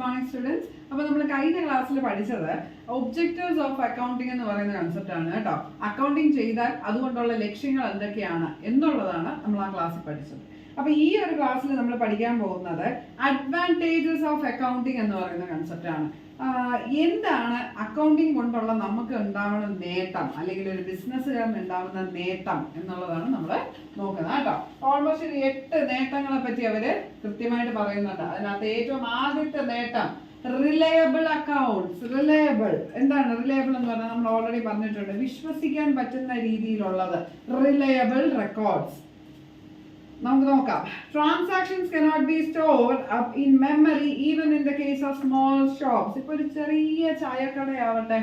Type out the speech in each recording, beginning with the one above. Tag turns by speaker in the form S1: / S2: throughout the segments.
S1: Morning students. അപ്പോൾ നമ്മൾ കഴിഞ്ഞ ക്ലാസ്സിൽ പഠിച്ചത് ഒബ്ജക്റ്റീവ്സ് ഓഫ് അക്കൗണ്ടിങ് എന്ന് പറയുന്ന കൺസെപ്റ്റ് ആണ് കേട്ടോ. അക്കൗണ്ടിങ് ചെയ്താൽ അതുകൊണ്ടുള്ള ലക്ഷ്യങ്ങൾ എന്തൊക്കെയാണ് എന്നുള്ളതാണ് നമ്മൾ ആ ക്ലാസ്സിൽ പഠിച്ചത്. അപ്പോൾ ഈ ഒരു ക്ലാസ്സിൽ നമ്മൾ പഠിക്കാൻ പോകുന്നത് അഡ്വാൻറ്റേജസ് ഓഫ് അക്കൗണ്ടിങ് എന്ന് പറയുന്ന കൺസെപ്റ്റ് ആണ്. എന്താണ് അക്കൗണ്ടിങ് കൊണ്ടുള്ള നമുക്ക് ഉണ്ടാവുന്ന നേട്ടം, അല്ലെങ്കിൽ ഒരു ബിസിനസ്സുകാരന് ഉണ്ടാവുന്ന നേട്ടം എന്നുള്ളതാണ് നമ്മൾ നോക്കുന്നത് കേട്ടോ. ഓൾമോസ്റ്റ് ഒരു 8 നേട്ടങ്ങളെ പറ്റി അവര് കൃത്യമായിട്ട് പറയുന്നുണ്ട്. അതിനകത്ത് ഏറ്റവും ആദ്യത്തെ നേട്ടം റിലയബിൾ അക്കൗണ്ട്സ്. റിലയബിൾ എന്താണ്? റിലയബിൾ എന്ന് പറഞ്ഞാൽ നമ്മൾ ഓൾറെഡി പറഞ്ഞിട്ടുണ്ട്, വിശ്വസിക്കാൻ പറ്റുന്ന രീതിയിലുള്ളത്. റിലയബിൾ റെക്കോർഡ്സ് നമുക്ക് നോക്കാം. Transactions cannot be stored up in memory even in the case of small shops. ഇപ്പോൾ ഒരു ചെറിയ ചായക്കടയാവട്ടെ,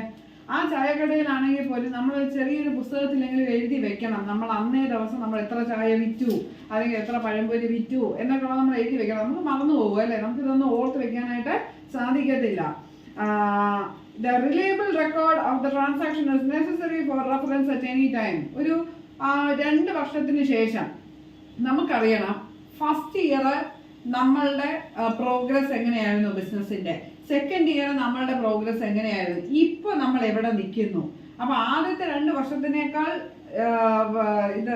S1: ആ ചായക്കടയിലാണെങ്കിൽ പോലും നമ്മൾ ചെറിയൊരു പുസ്തകത്തിലെങ്കിലും എഴുതി വെക്കണം. നമ്മൾ അന്നേ ദിവസം നമ്മൾ എത്ര ചായ വിറ്റു, അല്ലെങ്കിൽ എത്ര പഴംപൊരി വിറ്റു എന്നൊക്കെ നമ്മൾ എഴുതി വെക്കണം. നമുക്ക് മറന്നു പോകും അല്ലേ, നമുക്ക് ഇതൊന്നും ഓർത്ത് വെക്കാനായിട്ട് സാധിക്കത്തില്ല. The reliable record of the transaction is necessary for reference at any time. ഒരു 2 വർഷത്തിന് ശേഷം നമുക്കറിയണം ഫസ്റ്റ് ഇയർ നമ്മളുടെ പ്രോഗ്രസ് എങ്ങനെയായിരുന്നു ബിസിനസിന്റെ, സെക്കൻഡ് ഇയർ നമ്മളുടെ പ്രോഗ്രസ് എങ്ങനെയായിരുന്നു, ഇപ്പോൾ നമ്മൾ എവിടെ നിൽക്കുന്നു. അപ്പോൾ ആദ്യത്തെ 2 വർഷത്തിനേക്കാൾ ഇത്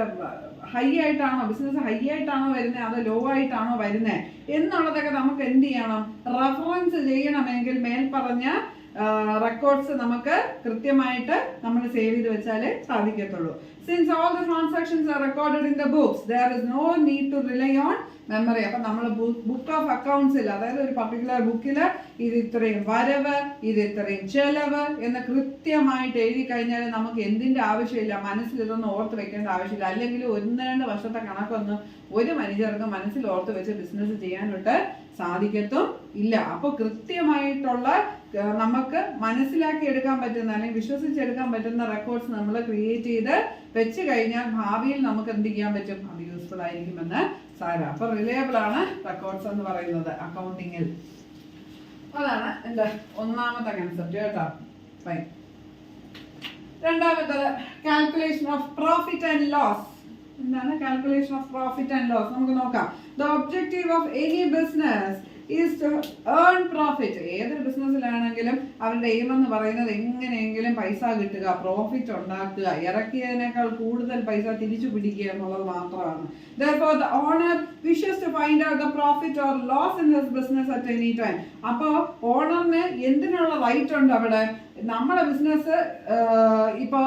S1: ഹൈ ആയിട്ടാണോ, ബിസിനസ് ഹൈ ആയിട്ടാണോ വരുന്നത് അതോ ലോ ആയിട്ടാണോ വരുന്നത് എന്നുള്ളതൊക്കെ നമുക്ക് എന്ത് ചെയ്യണം, റെഫറൻസ് ചെയ്യണമെങ്കിൽ മേൽപ്പറഞ്ഞ റെക്കോർഡ്സ് നമുക്ക് കൃത്യമായിട്ട് നമ്മൾ സേവ് ചെയ്ത് വെച്ചാലേ സാധിക്കത്തുള്ളൂ. Since all the transactions are recorded in the books, there is no need to rely on memory. അപ്പം നമ്മൾ ബുക്ക് ഓഫ് അക്കൗണ്ട്സിൽ, അതായത് ഒരു പർട്ടിക്കുലർ ബുക്കിൽ ഇത് ഇത്രയും വരവ്, ഇത് ഇത്രയും ചെലവ് എന്ന് കൃത്യമായിട്ട് എഴുതി കഴിഞ്ഞാൽ നമുക്ക് എന്തിൻ്റെ ആവശ്യമില്ല, മനസ്സിൽ ഇതൊന്നും ഓർത്ത് വെക്കേണ്ട ആവശ്യമില്ല. അല്ലെങ്കിൽ 1-2 വർഷത്തെ കണക്കൊന്നും ഒരു മനുഷ്യർക്ക് മനസ്സിൽ ഓർത്ത് വെച്ച് ബിസിനസ് ചെയ്യാനായിട്ട് സാധിക്കത്തും ഇല്ല. അപ്പോൾ കൃത്യമായിട്ടുള്ള നമുക്ക് മനസ്സിലാക്കി എടുക്കാൻ പറ്റുന്ന അല്ലെങ്കിൽ വിശ്വസിച്ചെടുക്കാൻ പറ്റുന്ന റെക്കോർഡ്സ് നമ്മൾ ക്രിയേറ്റ് ചെയ്ത് വെച്ച് കഴിഞ്ഞാൽ ഭാവിയിൽ നമുക്ക് എന്ത് ചെയ്യാൻ പറ്റും, അത് യൂസ്ഫുൾ ആയിരിക്കുമെന്ന് സാരം. അപ്പോൾ റിലയബിൾ ആണ് റെക്കോർഡ്സ് എന്ന് പറയുന്നത് അക്കൗണ്ടിങ്ങിൽ. അതാണ് എൻ്റെ ഒന്നാമത്തെ കൺസെപ്റ്റ് കേട്ടോ. ഫൈൻ. രണ്ടാമത്തത് calculation of profit and loss. എന്താണ് calculation of profit and loss? നമുക്ക് നോക്കാം. The objective of any business is to earn profit. ഏതൊരു ബിസിനസ്സിലാണെങ്കിലും അവരുടെ എയിം എന്ന് പറയുന്നത് എങ്ങനെയെങ്കിലും പൈസ കിട്ടുക, പ്രോഫിറ്റ് ഉണ്ടാക്കുക, ഇറക്കിയതിനേക്കാൾ കൂടുതൽ പൈസ തിരിച്ചു പിടിക്കുക എന്നുള്ളത് മാത്രമാണ്. Therefore, the owner wishes to find out the profit or loss in his business at any time. അപ്പോൾ ഓണറിന് എന്തിനുള്ള റൈറ്റ് ഉണ്ട് അവിടെ? നമ്മുടെ ബിസിനസ് ഇപ്പോൾ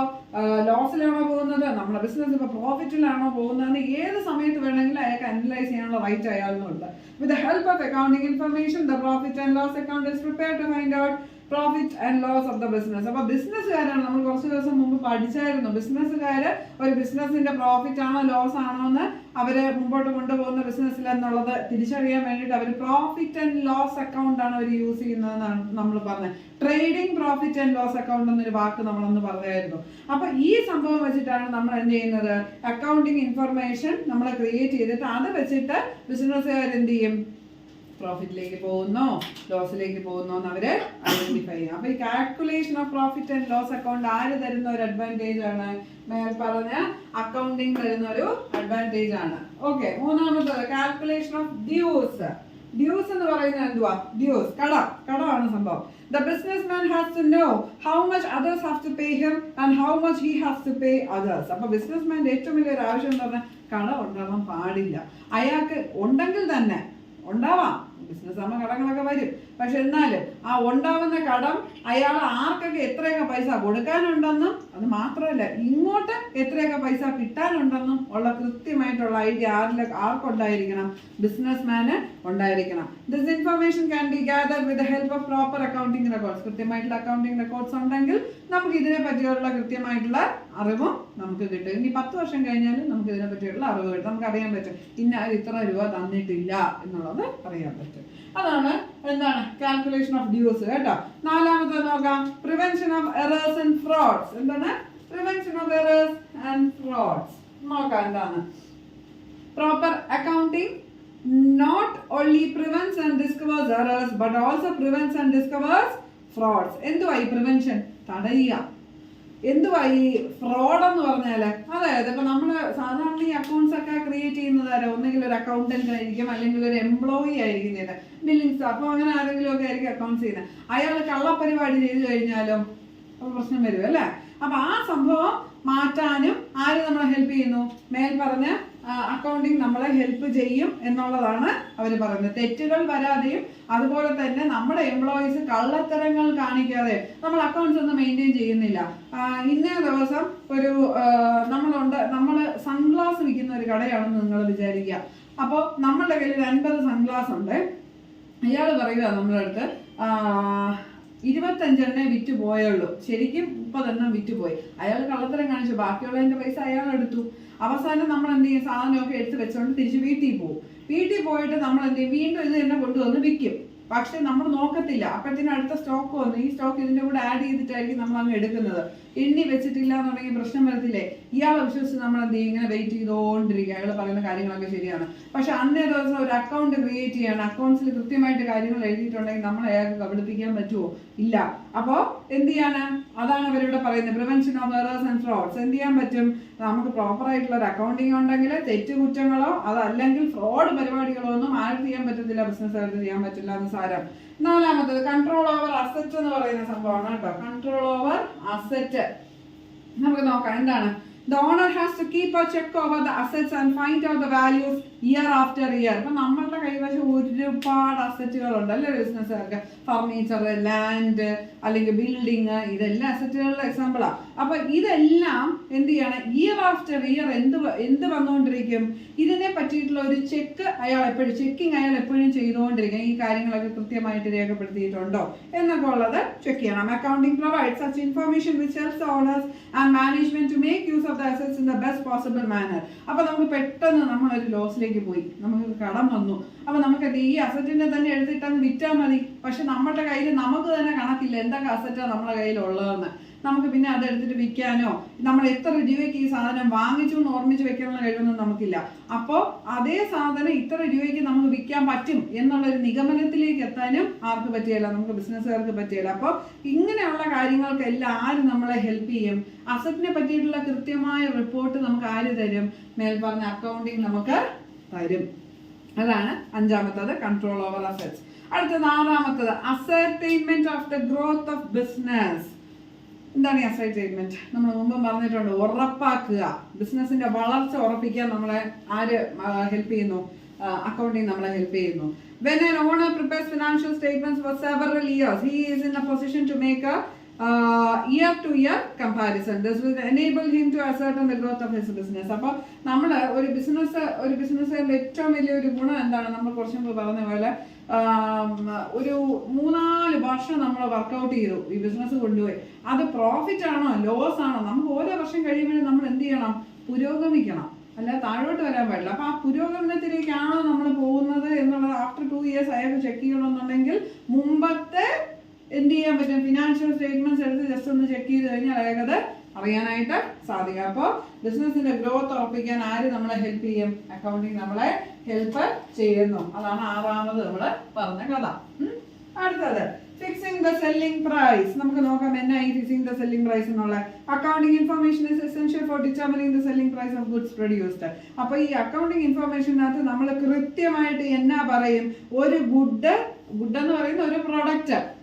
S1: ലോസിലാണോ പോകുന്നത്, നമ്മുടെ ബിസിനസ് ഇപ്പോൾ പ്രോഫിറ്റിലാണോ പോകുന്നതെന്ന് ഏത് സമയത്ത് വേണമെങ്കിലും അയാൾക്ക് അനലൈസ് ചെയ്യാനുള്ള right അയാളിനുണ്ട്. With the help of accounting information, the profit and loss account is prepared to find out profit and loss of the business. അപ്പോൾ ബിസിനസ്സുകാരാണ്, നമ്മൾ കുറച്ച് ദിവസം മുമ്പ് പഠിച്ചായിരുന്നു, ബിസിനസ്സുകാർ ഒരു ബിസിനസ്സിന്റെ പ്രോഫിറ്റ് ആണോ ലോസ് ആണോ എന്ന് അവർ മുമ്പോട്ട് കൊണ്ടുപോകുന്ന ബിസിനസ്സിൽ എന്നുള്ളത് തിരിച്ചറിയാൻ വേണ്ടിയിട്ട് അവർ പ്രോഫിറ്റ് ആൻഡ് ലോസ് അക്കൗണ്ട് ആണ് അവർ യൂസ് ചെയ്യുന്നതെന്നാണ് നമ്മൾ പറഞ്ഞത്. Trading profit and loss account എന്നൊരു വാക്ക് നമ്മളൊന്ന് പറഞ്ഞായിരുന്നു. അപ്പോൾ ഈ സംഭവം വെച്ചിട്ടാണ് നമ്മൾ എന്ത് ചെയ്യുന്നത്, അക്കൗണ്ടിങ് ഇൻഫർമേഷൻ നമ്മൾ ക്രിയേറ്റ് ചെയ്തിട്ട് അത് വെച്ചിട്ട് ബിസിനസ്സുകാർ എന്ത് ചെയ്യും, പ്രോഫിറ്റിലേക്ക് പോകുന്നോ ലോസിലേക്ക് പോകുന്നോ എന്ന് അവര് ഐഡന്റിഫൈ ചെയ്യും. അപ്പൊ ഈ calculation of profit and loss account ആര് തരുന്ന ഒരു അഡ്വാൻറ്റേജ് ആണ്? മേൽ പറഞ്ഞ അക്കൗണ്ടിങ് തരുന്ന ഒരു അഡ്വാൻറ്റേജ് ആണ്. ഓക്കെ. മൂന്നാമത്തത് കാൽക്കുലേഷൻ ഓഫ് ഡ്യൂസ്. ഡ്യൂസ് എന്ന് പറയുന്നത് എന്തുവാ? ഡ്യൂസ് കടമാണ് സംഭവം. The businessman has to know how much others have to pay him and how much he has to pay others. അപ്പോൾ ബിസിനസ്മാൻ്റെ ഏറ്റവും വലിയൊരു ആവശ്യം എന്ന് പറഞ്ഞാൽ കടം ഉണ്ടാവാൻ പാടില്ല. അയാൾക്ക് ഉണ്ടെങ്കിൽ തന്നെ ഉണ്ടാവാം, ബിസിനസ് ആകുമ്പോൾ കടങ്ങളൊക്കെ വരും, പക്ഷെ എന്നാലും ആ ഉണ്ടാവുന്ന കടം അയാൾ ആർക്കൊക്കെ എത്രയൊക്കെ പൈസ കൊടുക്കാനുണ്ടെന്നും അത് മാത്രമല്ല ഇങ്ങോട്ട് എത്രയൊക്കെ പൈസ കിട്ടാനുണ്ടെന്നും ഉള്ള കൃത്യമായിട്ടുള്ള ഐഡിയ ആർക്കുണ്ടായിരിക്കണം? ബിസിനസ്മാന് ഉണ്ടായിരിക്കണം. This information can be gather with the help of proper accounting records. കൃത്യമായിട്ടുള്ള അക്കൗണ്ടിങ് റെക്കോർഡ്സ് ഉണ്ടെങ്കിൽ നമുക്ക് ഇതിനെ പറ്റിയുള്ള കൃത്യമായിട്ടുള്ള അറിവും നമുക്ക് കിട്ടും. ഇനി 10 വർഷം കഴിഞ്ഞാലും നമുക്ക് ഇതിനെ പറ്റിയുള്ള അറിവ് കിട്ടും. നമുക്ക് അറിയാൻ പറ്റും ഇന്ന ഇത്ര രൂപ തന്നിട്ടില്ല എന്നുള്ളത് അറിയാൻ പറ്റും. അതാണ് എന്താണ് കാൽക്കുലേഷൻ ഓഫ് ഡ്യൂസ് കേട്ടോ. നാലാമത്തെ നോക്കാം, prevention of errors and frauds. എന്താണ് prevention of errors and frauds? നോക്കാം എന്താണ്. Proper accounting not only prevents and discovers errors but also prevents and discovers frauds. എന്തുവാ ഈ പ്രിവെൻഷൻ? തടയുക. എന്തുവാ ഈ ഫ്രോഡ് എന്ന് പറഞ്ഞാല്? അതായത് ഇപ്പൊ നമ്മള് സാധാരണ ഈ അക്കൗണ്ട്സ് ഒക്കെ ക്രിയേറ്റ് ചെയ്യുന്നതാരോ ഒന്നെങ്കിൽ ഒരു അക്കൗണ്ടന്റ് ആയിരിക്കും, അല്ലെങ്കിൽ ഒരു എംപ്ലോയി ആയിരിക്കും ചെയ്യുന്നത്, ബില്ലിംഗ് സ്റ്റാഫ്, അപ്പൊ അങ്ങനെ ആരെങ്കിലും ഒക്കെ ആയിരിക്കും അക്കൗണ്ട്സ് ചെയ്യുന്നത്. അയാൾ കള്ളപ്പരിപാടി ചെയ്തു കഴിഞ്ഞാലും പ്രശ്നം വരും അല്ലേ? അപ്പൊ ആ സംഭവം മാറ്റാനും ആര് നമ്മളെ ഹെൽപ്പ് ചെയ്യുന്നു? മേൽ പറഞ്ഞ അക്കൗണ്ടിങ് നമ്മളെ ഹെൽപ്പ് ചെയ്യും എന്നുള്ളതാണ് അവർ പറയുന്നത്. തെറ്റുകൾ വരാതെയും അതുപോലെ തന്നെ നമ്മുടെ എംപ്ലോയീസ് കള്ളത്തരങ്ങൾ കാണിക്കാതെ നമ്മൾ അക്കൗണ്ട്സ് ഒന്നും മെയിൻറ്റെയിൻ ചെയ്യുന്നില്ല. ഇന്നേ ദിവസം ഒരു നമ്മൾ സൺഗ്ലാസ് വിൽക്കുന്ന ഒരു കടയാണെന്ന് നിങ്ങൾ വിചാരിക്കുക. അപ്പോൾ നമ്മളുടെ കയ്യിൽ 50 സൺഗ്ലാസ് ഉണ്ട്. അയാൾ പറയുക നമ്മുടെ അടുത്ത് 25 വിറ്റ് പോയുള്ളൂ, ശരിക്കും 30 വിറ്റുപോയി. അയാൾ കള്ളത്തരം കാണിച്ചു, ബാക്കിയുള്ളതിന്റെ പൈസ അയാൾ എടുത്തു. അവസാനം നമ്മൾ എന്ത് ചെയ്യും? സാധനമൊക്കെ എടുത്ത് വെച്ചുകൊണ്ട് തിരിച്ച് വീട്ടിൽ പോകും. വീട്ടിൽ പോയിട്ട് നമ്മൾ എന്ത് ചെയ്യും? വീണ്ടും ഇത് തന്നെ കൊണ്ടുവന്ന് വിൽക്കും. പക്ഷെ നമ്മൾ നോക്കത്തില്ല. അപ്പോഴത്തേനും അടുത്ത സ്റ്റോക്ക് വന്നു. ഈ സ്റ്റോക്ക് ഇതിന്റെ കൂടെ ആഡ് ചെയ്തിട്ടായിരിക്കും നമ്മൾ അങ്ങ് എടുക്കുന്നത്. എണ്ണി വെച്ചിട്ടില്ല എന്നുണ്ടെങ്കിൽ പ്രശ്നം വരത്തില്ലേ? ഇയാളെ വിശ്വസിച്ച് നമ്മൾ എന്ത് ചെയ്യും? ഇങ്ങനെ വെയിറ്റ് ചെയ്തുകൊണ്ടിരിക്കുക. അയാൾ പറയുന്ന കാര്യങ്ങളൊക്കെ ശരിയാണ്. പക്ഷെ അന്നേ ദിവസം ഒരു അക്കൗണ്ട് ക്രിയേറ്റ് ചെയ്യണം. അക്കൗണ്ട്സിൽ കൃത്യമായിട്ട് കാര്യങ്ങൾ എഴുതിയിട്ടുണ്ടെങ്കിൽ നമ്മൾ അയാൾക്ക് കബളിപ്പിക്കാൻ പറ്റുമോ? ഇല്ല. അപ്പോൾ എന്ത് ചെയ്യാണ്? അതാണ് അവരിവിടെ പറയുന്നത്, prevention of errors and fruits. എന്ത് ചെയ്യാൻ പറ്റും? നമുക്ക് പ്രോപ്പർ ആയിട്ടുള്ള ഒരു അക്കൗണ്ടിങ് ഉണ്ടെങ്കിൽ തെറ്റുകുറ്റങ്ങളോ അതല്ലെങ്കിൽ ഫ്രോഡ് പരിപാടികളോ ഒന്നും ആർക്ക് ചെയ്യാൻ പറ്റത്തില്ല, ബിസിനസ്സുകാർക്ക് ചെയ്യാൻ പറ്റില്ല എന്ന് സാരം. 4-മത്തേത് കൺട്രോൾ ഓവർ അസറ്റ് എന്ന് പറയുന്ന സംഭവമാണ് കേട്ടോ. കൺട്രോൾ ഓവർ അസറ്റ് നമുക്ക് നോക്കാം എന്താണ്. The owner has to keep a check over the assets and find out the values year after year. ഇപ്പൊ നമ്മളുടെ കൈവശം ഒരുപാട് അസറ്റുകളുണ്ട് അല്ലേ ബിസിനസ്സുകാർക്ക്. ഫർണിച്ചർ, ലാൻഡ്, അല്ലെങ്കിൽ ബിൽഡിങ്, ഇതെല്ലാം അസറ്റുകളുടെ എക്സാമ്പിളാ. അപ്പൊ ഇതെല്ലാം എന്ത് ചെയ്യണം? ഇയർ ആഫ്റ്റർ ഇയർ എന്ത് വന്നുകൊണ്ടിരിക്കും? ഇതിനെ പറ്റിയിട്ടുള്ള ഒരു അയാൾ എപ്പോഴും ചെയ്തുകൊണ്ടിരിക്കും. ഈ കാര്യങ്ങളൊക്കെ കൃത്യമായിട്ട് രേഖപ്പെടുത്തിയിട്ടുണ്ടോ എന്നൊക്കെ ഉള്ളത് ചെക്ക് ചെയ്യണം. Accounting provides such information which helps the owners and management to make use of the assets in the best possible manner. അപ്പൊ നമുക്ക് പെട്ടെന്ന് നമ്മളൊരു ലോസിലേക്ക് പോയി, നമുക്ക് കടം വന്നു. അപ്പൊ നമുക്ക് ഈ അസറ്റിനെ തന്നെ എടുത്തിട്ടങ്ങ് വിറ്റാൽ മതി. പക്ഷെ നമ്മുടെ കയ്യിൽ നമുക്ക് തന്നെ കണക്കില്ല എന്തൊക്കെ അസറ്റാണ് നമ്മുടെ കയ്യിൽ ഉള്ളതെന്ന്. നമുക്ക് പിന്നെ അതെടുത്തിട്ട് വിൽക്കാനോ നമ്മൾ എത്ര രൂപയ്ക്ക് ഈ സാധനം വാങ്ങിച്ചു എന്ന് ഓർമ്മിച്ച് വെക്കാനുള്ള കഴിവൊന്നും നമുക്കില്ല. അപ്പോൾ അതേ സാധനം ഇത്ര രൂപയ്ക്ക് നമുക്ക് വിൽക്കാൻ പറ്റും എന്നുള്ളൊരു നിഗമനത്തിലേക്ക് എത്താനും ആർക്ക് പറ്റിയല്ല? നമുക്ക് ബിസിനസ്സുകാർക്ക് പറ്റിയല്ല. അപ്പോൾ ഇങ്ങനെയുള്ള കാര്യങ്ങൾക്കെല്ലാം ആര് നമ്മളെ ഹെൽപ്പ് ചെയ്യും? അസറ്റിനെ പറ്റിയിട്ടുള്ള കൃത്യമായ റിപ്പോർട്ട് നമുക്ക് ആര് തരും? മേൽപ്പറഞ്ഞ അക്കൗണ്ടിങ് നമുക്ക് തരും. അതാണ് 5-മത്തേത്, കൺട്രോൾ ഓവർ അസറ്റ്സ്. അടുത്തത് 6-മത്തേത് ascertainment of the growth of business. എന്താണ് ഈ അസർടൈൻമെന്റ്? നമ്മൾ മുമ്പ് പറഞ്ഞിട്ടുണ്ട്, ഉറപ്പാക്കുക. ബിസിനസിന്റെ വളർച്ച ഉറപ്പിക്കാൻ നമ്മളെ ആര് ഹെൽപ്പ് ചെയ്യുന്നു? അക്കൗണ്ടിങ് നമ്മളെ ഹെൽപ്പ് ചെയ്യുന്നു. When an owner prepares financial statements for several years, he is in a position to make a year-to-year comparison. This will enable him to ascertain the growth of his business. അപ്പോൾ നമ്മൾ ഒരു ബിസിനസ്സിന്റെ ഏറ്റവും വലിയൊരു ഗുണം എന്താണ്? നമ്മൾ കുറച്ച് മുമ്പ് പറഞ്ഞ പോലെ ഒരു 3-4 വർഷം നമ്മൾ വർക്കൗട്ട് ചെയ്തു, ഈ ബിസിനസ് കൊണ്ടുപോയി. അത് പ്രോഫിറ്റ് ആണോ ലോസ് ആണോ? നമുക്ക് ഓരോ വർഷം കഴിയുമ്പോഴും നമ്മൾ എന്ത് ചെയ്യണം? പുരോഗമിക്കണം, അല്ല താഴോട്ട് വരാൻ പാടില്ല. അപ്പൊ ആ പുരോഗമനത്തിലേക്കാണോ നമ്മൾ പോകുന്നത് എന്നുള്ളത് ആഫ്റ്റർ 2 ഇയേഴ്സ് അയാൾക്ക് ചെക്ക് ചെയ്യണമെന്നുണ്ടെങ്കിൽ മുമ്പത്തെ എന്ത് ചെയ്യാൻ പറ്റും? ഫിനാൻഷ്യൽ സ്റ്റേറ്റ്മെന്റ്സ് എടുത്ത് ജസ്റ്റ് ഒന്ന് ചെക്ക് ചെയ്ത് കഴിഞ്ഞാൽ അയാൾക്കത് അറിയാനായിട്ട് സാധിക്കും. അപ്പോൾ ബിസിനസിന്റെ ഗ്രോത്ത് ഉറപ്പിക്കാൻ ആര് നമ്മളെ ഹെൽപ്പ് ചെയ്യും? അക്കൗണ്ടിങ് നമ്മളെ ഹെൽപ്പ് ചെയ്യുന്നു. അതാണ് 6-മത് നമ്മൾ പറഞ്ഞ കഥ. അടുത്തത് ഫിക്സിംഗ് ദ സെല്ലിംഗ് പ്രൈസ്. നമുക്ക് നോക്കാം എന്നായി ഫിക്സിംഗ് ദ സെല്ലിംഗ് പ്രൈസ് എന്നുള്ള. Accounting information is essential for determining the selling price of goods produced. അപ്പൊ ഈ അക്കൗണ്ടിംഗ് ഇൻഫർമേഷനകത്ത് നമ്മൾ കൃത്യമായിട്ട് എന്നാ പറയും? ഒരു ഗുഡ് എന്ന് പറയുന്ന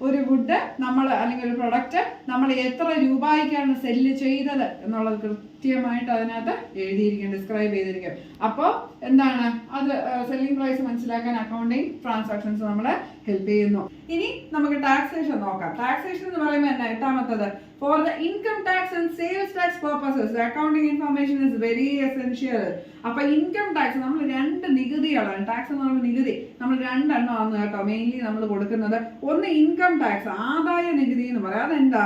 S1: ഒരു ഗുഡ് നമ്മൾ അല്ലെങ്കിൽ ഒരു പ്രൊഡക്റ്റ് നമ്മൾ എത്ര രൂപയ്ക്കാണ് സെല്ല് ചെയ്തത് എന്നുള്ളത് കൃത്യമായിട്ട് അതിനകത്ത് എഴുതിയിരിക്കും, ഡിസ്ക്രൈബ് ചെയ്തിരിക്കും. അപ്പോൾ എന്താണ് അത്? സെല്ലിംഗ് പ്രൈസ് മനസ്സിലാക്കാൻ അക്കൗണ്ടിങ് ട്രാൻസാക്ഷൻസ് നമ്മളെ ഹെൽപ്പ് ചെയ്യുന്നു. ഇനി നമുക്ക് ടാക്സേഷൻ നോക്കാം. ടാക്സേഷൻ എന്ന് പറയുമ്പോൾ എന്നാ? 8-മത്തേത് for the income tax and sales tax purposes accounting information is very essential. അപ്പൊ ഇൻകം ടാക്സ് നമ്മൾ 2 നികുതികളാണ്. ടാക്സ് എന്ന് പറയുമ്പോൾ നികുതി നമ്മൾ 2 എണ്ണമാണ് കേട്ടോ മെയിൻലി നമ്മൾ കൊടുക്കുന്നത്. ഒന്ന് ഇൻകം ടാക്സ്, ആദായ നികുതി എന്ന് പറയാം. അതെന്താ?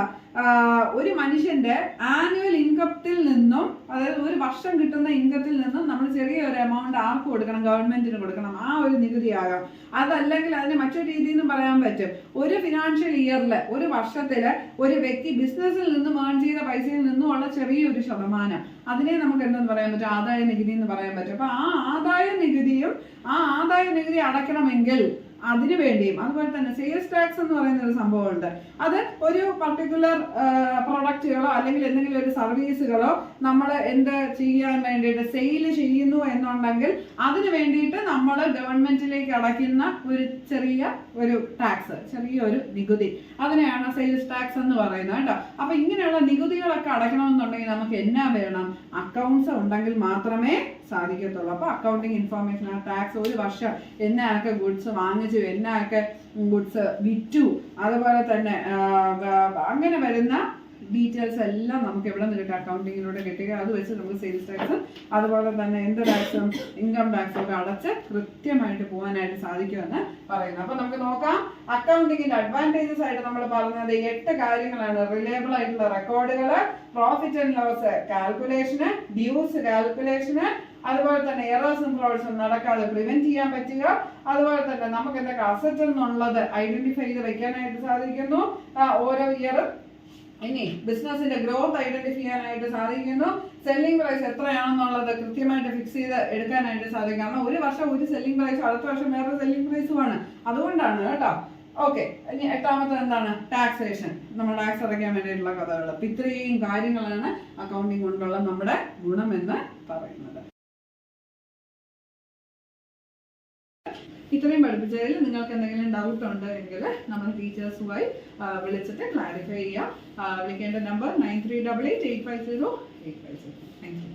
S1: ഒരു മനുഷ്യന്റെ ആനുവൽ ഇൻകത്തിൽ നിന്നും, അതായത് ഒരു വർഷം കിട്ടുന്ന ഇൻകത്തിൽ നിന്നും നമ്മൾ ചെറിയൊരു എമൗണ്ട് ആർക്ക് കൊടുക്കണം? ഗവൺമെന്റിന് കൊടുക്കണം. ആ ഒരു നികുതി ആകാം. അതല്ലെങ്കിൽ അതിന് മറ്റൊരു രീതിയിൽ പറയാൻ പറ്റും, ഒരു ഫിനാൻഷ്യൽ ഇയറിൽ, ഒരു വർഷത്തില് ഒരു വ്യക്തി ബിസിനസ്സിൽ നിന്നും ഏൺ ചെയ്ത പൈസയിൽ നിന്നുമുള്ള ചെറിയൊരു ശതമാനം, അതിനെ നമുക്ക് എന്തെന്ന് പറയാൻ പറ്റും? ആദായ നികുതി എന്ന് പറയാൻ പറ്റും. അപ്പൊ ആ ആദായ നികുതി അടയ്ക്കണമെങ്കിൽ അതിനു വേണ്ടിയും. അതുപോലെ തന്നെ സെയിൽസ് ടാക്സ് എന്ന് പറയുന്ന ഒരു സംഭവമുണ്ട്. അത് ഒരു പർട്ടിക്കുലർ പ്രൊഡക്റ്റുകളോ അല്ലെങ്കിൽ എന്തെങ്കിലും ഒരു സർവീസുകളോ നമ്മൾ എന്ത് ചെയ്യാൻ വേണ്ടിയിട്ട് സെയിൽ ചെയ്യുന്നു എന്നുണ്ടെങ്കിൽ അതിന് വേണ്ടിയിട്ട് നമ്മൾ ഗവൺമെന്റിലേക്ക് അടയ്ക്കുന്ന ഒരു ചെറിയ ടാക്സ്, ചെറിയൊരു നികുതി, അതിനെയാണ് സെയിൽസ് ടാക്സ് എന്ന് പറയുന്നത് കേട്ടോ. അപ്പൊ ഇങ്ങനെയുള്ള നികുതികളൊക്കെ അടയ്ക്കണമെന്നുണ്ടെങ്കിൽ നമുക്ക് എന്നാ വേണം? അക്കൗണ്ട്സ് ഉണ്ടെങ്കിൽ മാത്രമേ സാധിക്കത്തുള്ളൂ. അപ്പൊ അക്കൗണ്ടിങ് ഇൻഫർമേഷൻ, ആ ടാക്സ് ഒരു വർഷം എന്നൊക്കെ ഗുഡ്സ് വാങ്ങിച്ചു, എന്നൊക്കെ ഗുഡ്സ് വിറ്റു, അതുപോലെ തന്നെ അങ്ങനെ വരുന്ന ഡീറ്റെയിൽസ് എല്ലാം നമുക്ക് എവിടെ നിന്ന് കിട്ടും? അക്കൗണ്ടിങ്ങിലൂടെ കിട്ടുക. അത് വെച്ച് നമുക്ക് സെയിൽസ് ടാക്സ് അതുപോലെ തന്നെ എന്ത് ടാക്സും ഇൻകം ടാക്സും ഒക്കെ അടച്ച് കൃത്യമായിട്ട് പോകാനായിട്ട് സാധിക്കുമെന്ന് പറയുന്നു. അപ്പൊ നമുക്ക് നോക്കാം. അക്കൗണ്ടിങ്ങിന്റെ അഡ്വാൻറ്റേജസ് ആയിട്ട് നമ്മൾ പറഞ്ഞത് 8 കാര്യങ്ങളാണ്. റിലയബിൾ ആയിട്ടുള്ള റെക്കോർഡുകൾ, പ്രോഫിറ്റ് ആൻഡ് ലോസ് കാൽക്കുലേഷന്, ഡ്യൂസ് കാൽക്കുലേഷന്, അതുപോലെ തന്നെ എറേഴ്സും ഫ്രോഡ്സും നടക്കാതെ പ്രിവെന്റ് ചെയ്യാൻ പറ്റുക, അതുപോലെ തന്നെ നമുക്ക് എന്തൊക്കെ അസറ്റ് എന്നുള്ളത് ഐഡന്റിഫൈ ചെയ്ത് വെക്കാനായിട്ട് സാധിക്കുന്നു ഓരോ ഇയറും. ഇനി ബിസിനസിന്റെ ഗ്രോത്ത് ഐഡന്റിഫൈ ചെയ്യാനായിട്ട് സാധിക്കുന്നു. സെല്ലിംഗ് പ്രൈസ് എത്രയാണെന്നുള്ളത് കൃത്യമായിട്ട് ഫിക്സ് ചെയ്ത് എടുക്കാനായിട്ട് സാധിക്കും. കാരണം ഒരു വർഷം ഒരു സെല്ലിംഗ് പ്രൈസ്, അടുത്ത വർഷം വേറെ സെല്ലിംഗ് പ്രൈസുമാണ്. അതുകൊണ്ടാണ് കേട്ടോ. ഓക്കെ, ഇനി 8ാമത്തെ എന്താണ്? ടാക്സേഷൻ. നമ്മൾ ടാക്സ് അടയ്ക്കാൻ വേണ്ടിയിട്ടുള്ള കഥകൾ. അപ്പൊ ഇത്രയും കാര്യങ്ങളാണ് അക്കൗണ്ടിങ് കൊണ്ടുള്ള നമ്മുടെ ഗുണമെന്ന് പറയുന്നത്. ഇത്രയും പഠിപ്പിച്ചതിൽ നിങ്ങൾക്ക് എന്തെങ്കിലും ഡൗട്ട് ഉണ്ട് എങ്കിൽ നമ്മൾ ടീച്ചേഴ്സുമായി വിളിച്ചിട്ട് ക്ലാരിഫൈ ചെയ്യാം. വിളിക്കേണ്ട നമ്പർ 9388850850. Thank you.